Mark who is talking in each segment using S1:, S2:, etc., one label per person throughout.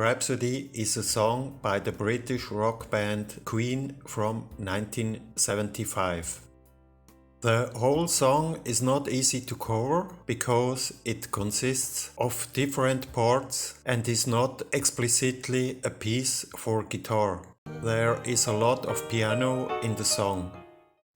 S1: Rhapsody is a song by the British rock band Queen from 1975. The whole song is not easy to cover because it consists of different parts and is not explicitly a piece for guitar. There is a lot of piano in the song.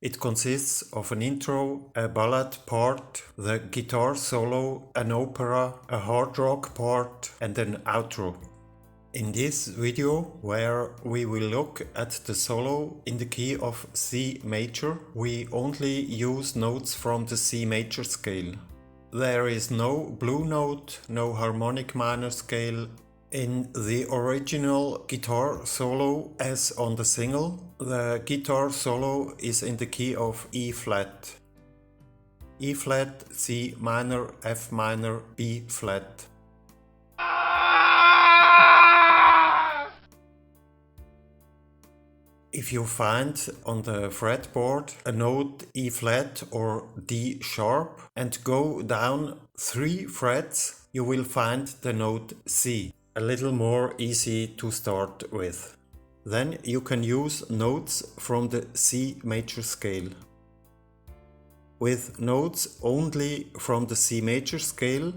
S1: It consists of an intro, a ballad part, the guitar solo, an opera, a hard rock part and an outro. In this video, where we will look at the solo in the key of C major, we only use notes from the C major scale. There is no blue note, no harmonic minor scale. In the original guitar solo, as on the single, the guitar solo is in the key of E flat. E flat, C minor, F minor, B flat. If you find on the fretboard a note E flat or D sharp and go down 3 frets, you will find the note C. A little more easy to start with. Then you can use notes from the C major scale. With notes only from the C major scale,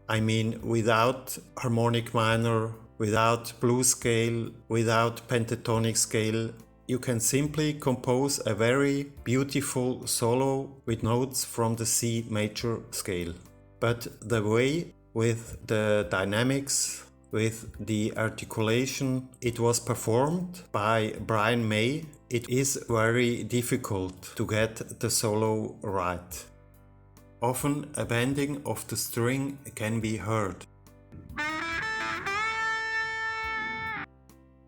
S1: I mean without harmonic minor, without blues scale, without pentatonic scale, you can simply compose a very beautiful solo with notes from the C major scale. But the way with the dynamics, with the articulation it was performed by Brian May, it is very difficult to get the solo right. Often a bending of the string can be heard.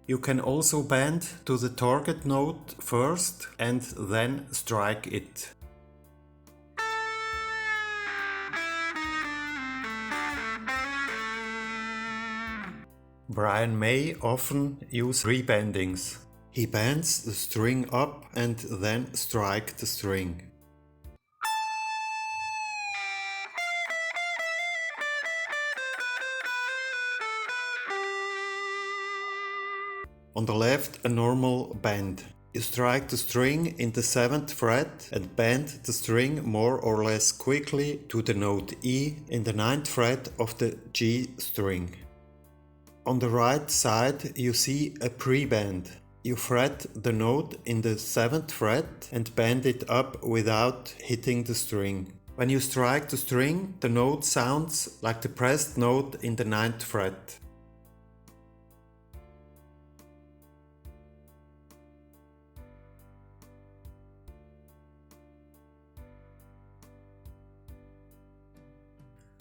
S1: You can also bend to the target note first and then strike it. Brian May often uses 3 bendings. He bends the string up and then strikes the string. On the left, a normal bend. You strike the string in the 7th fret and bend the string more or less quickly to the note E in the 9th fret of the G string. On the right side you see a pre-bend. You fret the note in the 7th fret and bend it up without hitting the string. When you strike the string, the note sounds like the pressed note in the 9th fret.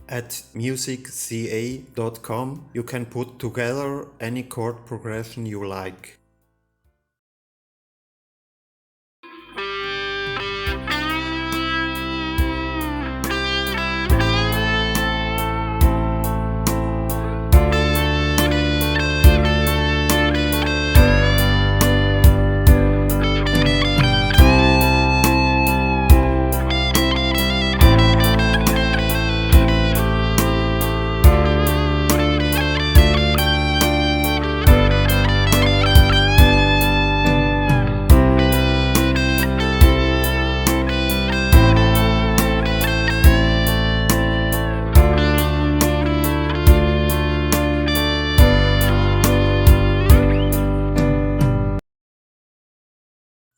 S1: At musicca.com you can put together any chord progression you like.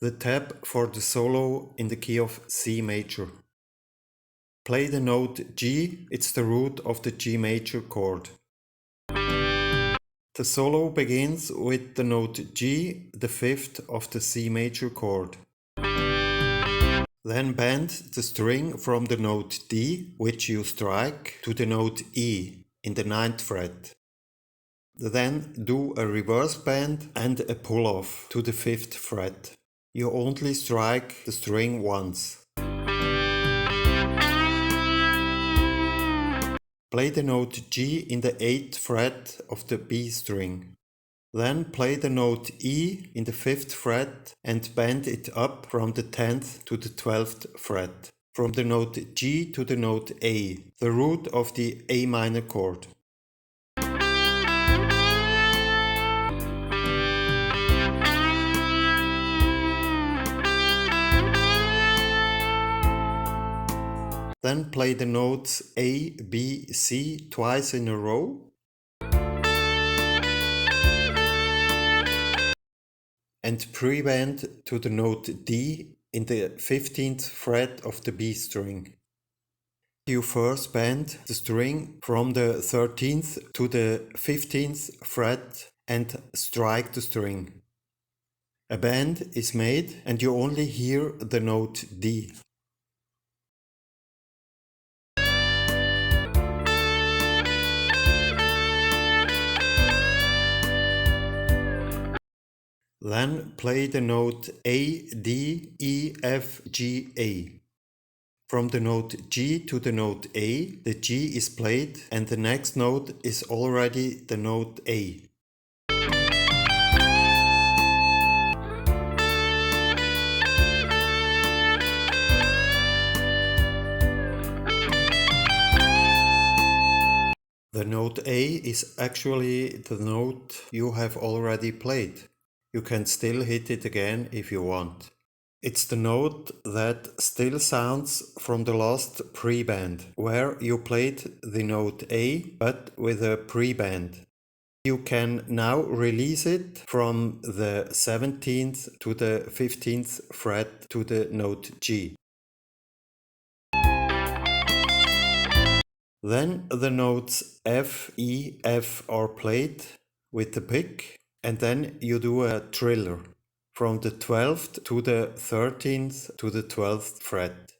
S1: The tab for the solo in the key of C major. Play the note G, it's the root of the G major chord. The solo begins with the note G, the 5th of the C major chord. Then bend the string from the note D, which you strike, to the note E in the 9th fret. Then do a reverse bend and a pull-off to the 5th fret. You only strike the string once. Play the note G in the 8th fret of the B string. Then play the note E in the 5th fret and bend it up from the 10th to the 12th fret. From the note G to the note A, the root of the A minor chord. Then play the notes A, B, C twice in a row. And pre-bend to the note D in the 15th fret of the B string. You first bend the string from the 13th to the 15th fret and strike the string. A bend is made and you only hear the note D. Then play the note A, D, E, F, G, A. From the note G to the note A, the G is played and the next note is already the note A. The note A is actually the note you have already played. You can still hit it again if you want. It's the note that still sounds from the last pre-bend, where you played the note A but with a pre-bend. You can now release it from the 17th to the 15th fret to the note G. Then the notes F, E, F are played with the pick, and then you do a triller from the 12th to the 13th to the 12th fret.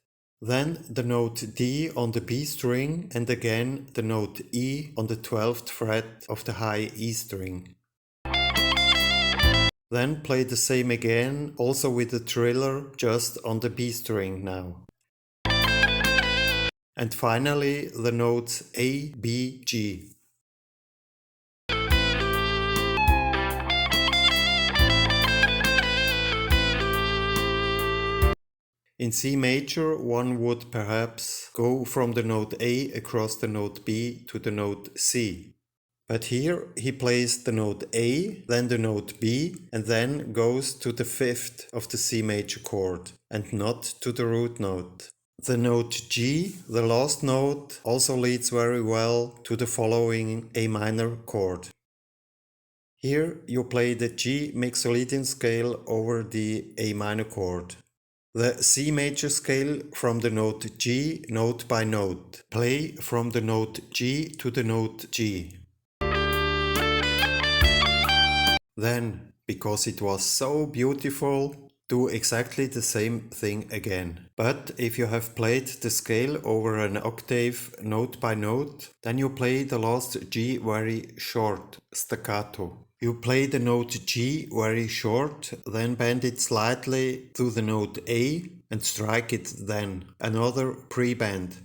S1: Then the note D on the B string and again the note E on the 12th fret of the high E string. Then play the same again, also with the triller, just on the B string now. And finally the notes A, B, G. In C major, one would perhaps go from the note A across the note B to the note C. But here he plays the note A, then the note B, and then goes to the 5th of the C major chord, and not to the root note. The note G, the last note, also leads very well to the following A minor chord. Here you play the G mixolydian scale over the A minor chord. The C major scale from the note G note by note. Play from the note G to the note G. Then, because it was so beautiful, do exactly the same thing again. But if you have played the scale over an octave note by note, then you play the last G very short, staccato. You play the note G very short, then bend it slightly to the note A and strike it then, another pre-bend.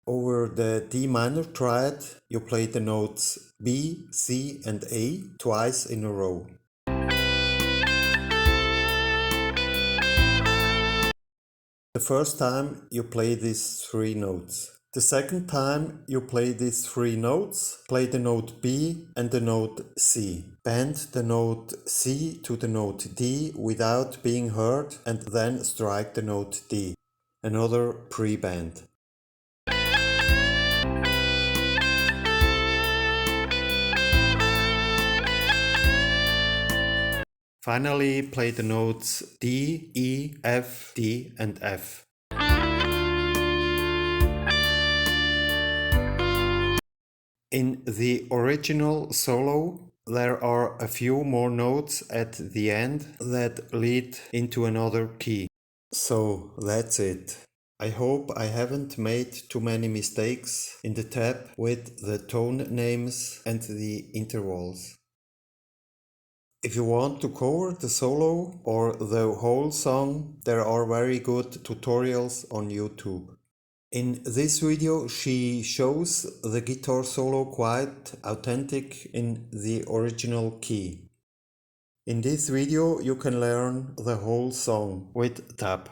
S1: Over the D minor triad, you play the notes B, C and A twice in a row. The first time you play these 3 notes. The second time you play these 3 notes, play the note B and the note C. Bend the note C to the note D without being heard and then strike the note D. Another pre-bend. Finally, play the notes D, E, F, D and F. In the original solo, there are a few more notes at the end that lead into another key. So that's it. I hope I haven't made too many mistakes in the tab with the tone names and the intervals. If you want to cover the solo or the whole song, there are very good tutorials on YouTube. In this video she shows the guitar solo quite authentic in the original key. In this video you can learn the whole song with tab.